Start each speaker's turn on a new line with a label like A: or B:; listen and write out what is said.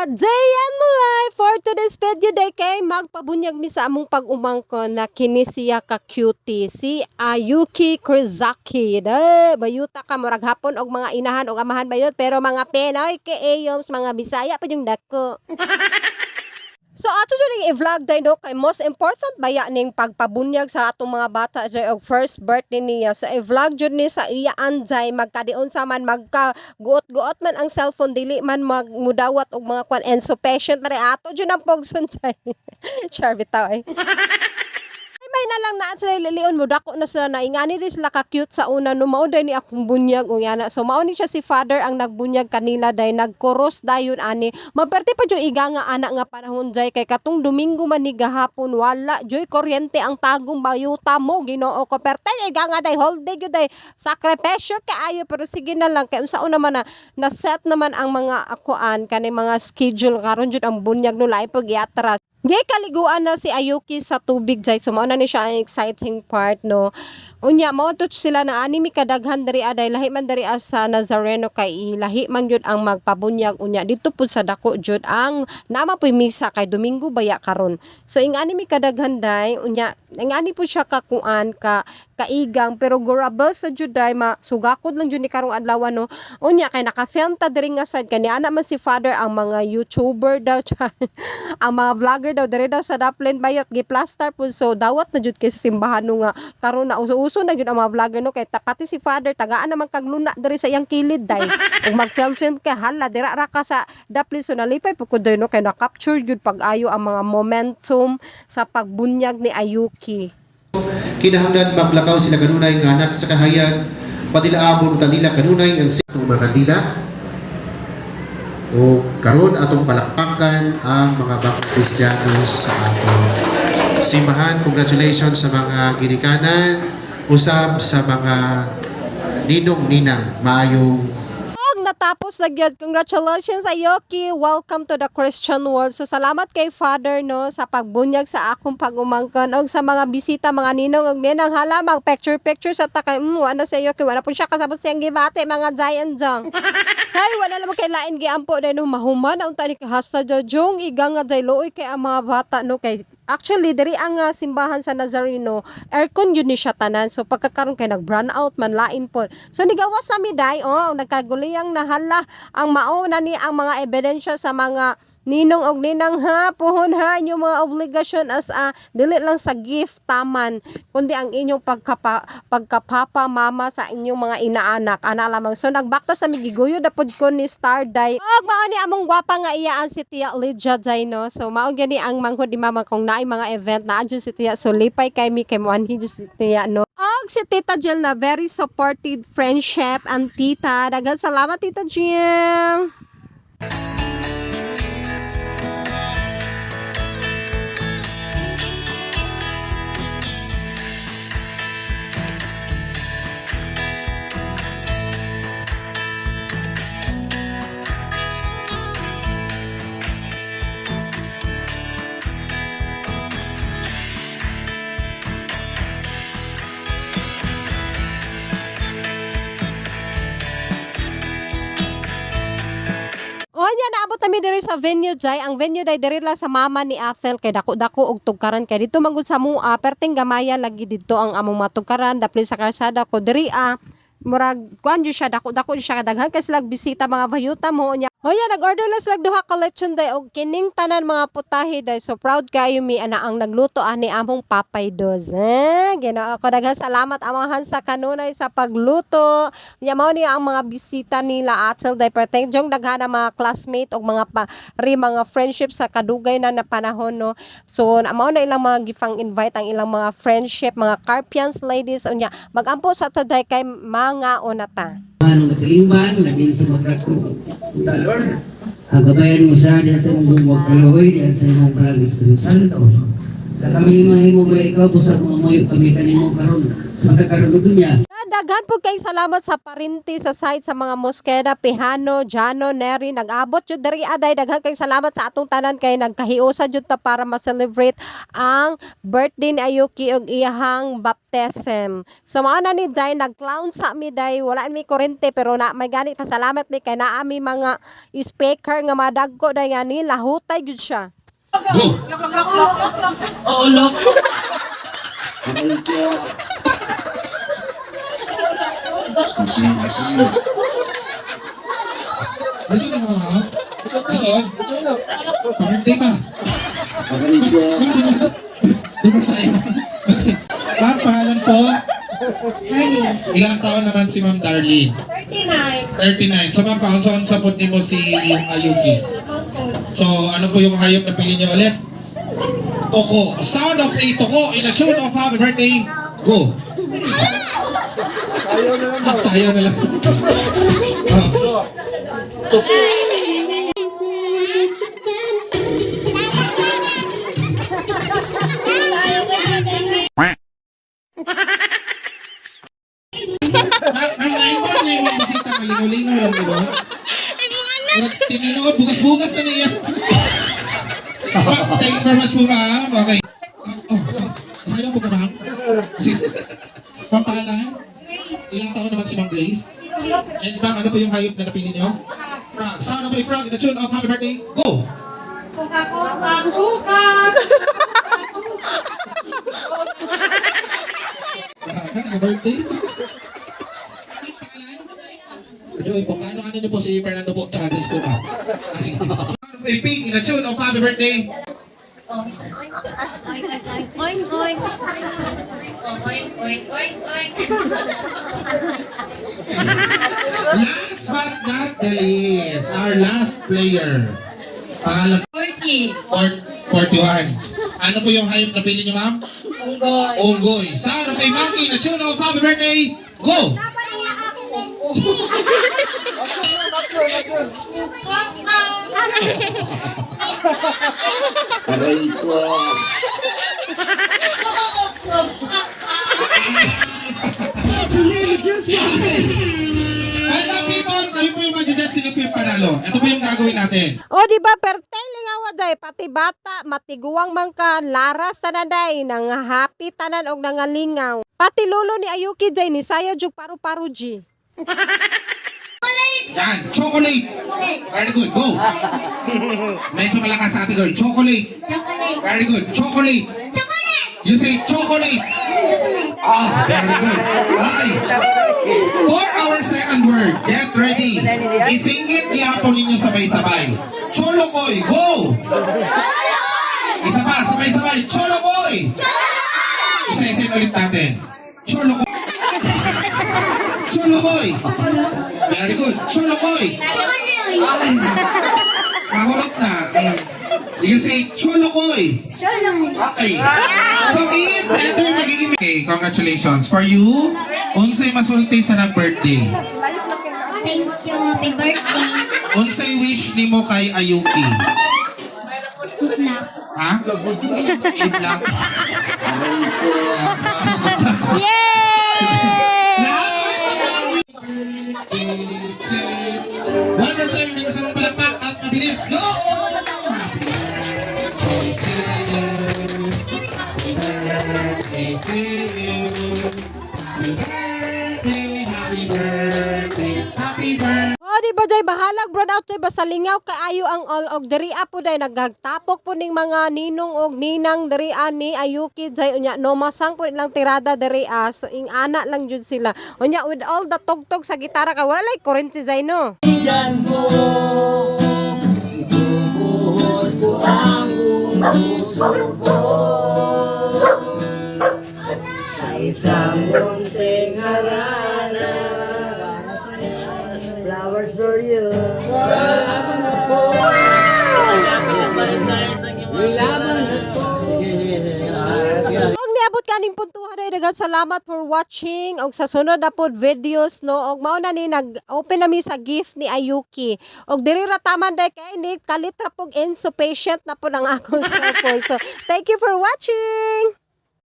A: A day in life for today's video day kay magpabunyag mi sa among pag-umangkon na kini siya ka cutie si Ayuki Kurizaki. Bayuta ka murag hapon og mga inahan og amahan bayot pero mga Pinoy kay ayoms mga Bisaya pa yung dako. So ato siya ning i-vlog day no kay most important baya ning pagpabunyag sa atong mga bata jay og first birthday niya. So i-vlog jud ni sa iya anjay magkadion sa man magka-guot-guot man ang cellphone dili man magmudawat og mga kwan and so patient man ato jud ang pogson jay. Char bitaw ay. May na lang naan sila lilion mo dako na sila na ingani din sila ka-cute sa una no mao day ni akong bunyag o yana. So mao ni siya si father ang nagbunyag kanila day nagkoros dayon ani. Maperti pa jud iga nga anak nga panahon jay kay katong Domingo man ni gahapon wala joy kuryente ang tagong bayuta mo Ginoo ko perte iga nga day holiday jud day sakripisyo kaayo pero sige na lang kay unsa naman na set naman ang mga akuan kani mga schedule karon jud ang bunyag no lain pag iatras. Gay kaliguan na si Ayuki sa tubig jay so mao na ni siya ang exciting part no. Unya mao to sila na anime kadaghan diri aday lahi man diri sa Nazareno kay lahi man jud ang magpabunyag unya dito pud sa dako jud ang nama puy misa kay Domingo baya karon. So ing anime kadaghan day unya ingani po siya kakuan kaigang pero gurable sa jud day masugakod lang jud ni karong adlaw no. Unya kay naka-film ta diri nga sad kani ana man si father ang mga YouTuber daw ang mga vlogger daw diri daw sa Daplin bayot giplaster po so dawat na jud kay sa simbahan no nga karon na uso na jud ang mga vlogger no kay pati si father tagaan naman kag luna diri sa iyang kilid day ug mag-film ka hala dira ra ka sa Daplin so nalipay pud ko no kay na-capture jud pag-ayo ang mga momentum sa pagbunyag ni Ayuki.
B: Kinahanglan maglakaw sila kanunay nga anak sa kahayan padilaabon kanila kanunay ang mga kanila o karon atong palakpakan ang mga bakong Kristiyanos sa atong simbahan. Congratulations sa mga ginikanan, usab sa mga ninong-ninang maayong
A: Natapos na gyud. Congratulations Ayuki. Welcome to the Christian world. So salamat kay Father no sa pagbunyag sa akong pag-umangkon og sa mga bisita mga ninong og ninang hala mag picture sa takay wala sa Ayuki wala po siya kasabot siyang gibate mga giant jong. Hay wala lang kay lain giampo dai no mahuman unta ni kahasta jong iga nga jay looy kay ang mga bata no kay actually diri ang simbahan sa Nazareno aircon yun ni siya tanan so pagkakaroon kay nag brown out man lain po so nigawas na mi day nagkaguliyang nahala ang mao na ni ang mga ebidensya sa mga ninong og ninang ha puhon ha inyong mga obligasyon as dili lang sa gift taman kundi ang inyong pagkapapa mama sa inyong mga inaanak ana lamang so nagbakta sa migiguyo dapod ko ni Starday og mao ni among gwapa nga iyaan si Tia Lydia Jay no so mao gani ang manghod di mama kung naay mga event na adyo si Tia so lipay kay mi kay moanhi si Tia no og si Tita Jill na very supportive friendship ang tita daghang salamat Tita Jill. Onya naabot nami diri sa venue jay. Ang venue day diri lang sa mama ni Athel kay dako-dako og tugkaran kay dito magud sa mua perting gamaya lagi dito ang among matugkaran dapli sa karsada ko diri murag kuan jud siya dako-dako siya kadaghan kay sila bisita mga bayuta mo nya. Hoya nag-order lang sila duha ka lechon day og kining tanan mga putahe day so proud kayo mi ana ang nagluto ani among Papay Dos. Ginoo ko daghan salamat amahan sa kanunay sa pagluto. Nya mao ni ang mga bisita nila Atel day perteng jong daghan mga classmate og mga mga friendship sa kadugay na panahon no. So mao na ilang mga gifang invite ang ilang mga friendship mga Carpians ladies unya magampo sa taday kay mga onata.
C: Nagkalimban, laging sa magkako. Lord, ang gabayan mo sa diyan sa mong magkalaway, diyan sa mong kalang Espiritu Santo. Kami mahimo ba ikaw po sa mga mayo pamitan mo karon. Magkakaroon ko niya.
A: daghan po kay salamat sa parinti sa site sa mga Mosqueda, Pihano, Jano, Neri, nag-abot jud diri aday daghan kay salamat sa atong tanan kay nagkahiusa jud ta para ma-celebrate ang birthday ni Ayuki ug iyahang baptism. So mao na ni day nag-clown sa mi day wala mi kurente pero na may gani pasalamat mi kay naa mi mga speaker nga madagko day ani lahutay jud siya.
D: Go! Oo, lock.
E: Listen na mga Listen? Pag-birthday pa. Ma'am, pangalan po? Ilang taon naman si Ma'am Darlene? 39. So ma'am, paunsaon sa put mo si Ayuki. So ano po yung hayop na pili niyo ulit? Toko. Sound of a toko in a tune of happy birthday. Go. Sayaw na lang. Ma'am, naipon na yung bisita. Maligaw-ligaw lang diba? Tininood, bugas-bugas na niya. Thank you very much po ma'am. Okay. Sayaw po ka ma'am? Ma'am, pangalan? Ilang taon naman si Ma'am Grace? And ma'am, ano po yung hayop na napili niyo? Frog. Sound of a frog in the tune of happy birthday. Go! Happy birthday? Joy po, ano niyo po si Fernando po, tsaka Grace po ma'am. Sige. Sound of a pig in the tune of happy birthday.
F: Oink, oink. Oink, oink, oink, oink.
E: Last but not the least, our last player. Pangalan
F: 40.
E: 41. Ano po yung hayop na pili niyo, ma'am?
F: Unggoy.
E: Unggoy. Sound of a monkey, the tune of happy birthday. Go!
C: Aray ko.
E: Hello people! Kayo po yung mag-judge, sino po yung panalo. Ito po yung gagawin natin.
A: O di ba perteng lingawa day pati bata matiguang man ka laras tanaday nang happy tanan og nangalingaw. Pati lolo ni Ayuki day ni saya jug paru-paru ji.
E: Yan, chocolate. Very good, go. Medyo malakas sa ate girl. Chocolate. Very good, chocolate. You say chocolate. Ah, very good. Okay. For our second word, get ready. Isingit gihapon ninyo sabay-sabay. Cholokoy, go! Isa pa, sabay-sabay. Cholokoy! Isa-isin ulit natin. Cholokoy. Cholokoy. Very good. Cholokoy. Ay, mahurot na. You say cholokoy. Okay. So it's enter magiging. Okay, congratulations. For you, unsay masulti sa nag-birthday?
F: Thank you. Happy birthday.
E: Unsay wish nimo kay Ayuki?
F: Good luck.
E: Ha? Good luck. Lahat ulit ng mga one more time, may kasamang palakpak at mabilis. Go! Happy birthday to you. Happy birthday, happy birthday, happy birthday.
A: O di ba day bahalag brown out day basta lingaw kaayo ang all og diri apo day nagagtapok po ning mga ninong og ninang diri ani Ayuki day unya no masang po lang tirada diri so ing ana lang jud sila. Unya with all the tugtog sa gitara ka walay kurente zay no.
D: Yan mo. Ibubuhos ko ang puso ko.
C: Sa isang munting harana. Flowers for you.
A: Og niabot kaning puntuhan ay daghang salamat for watching og sa sunod na pod videos no og mao na ni nag-open na mi sa gift ni Ayuki og diri ra taman day kay ni kalitra pog insufficient na pod ang akong cellphone. So thank you for watching.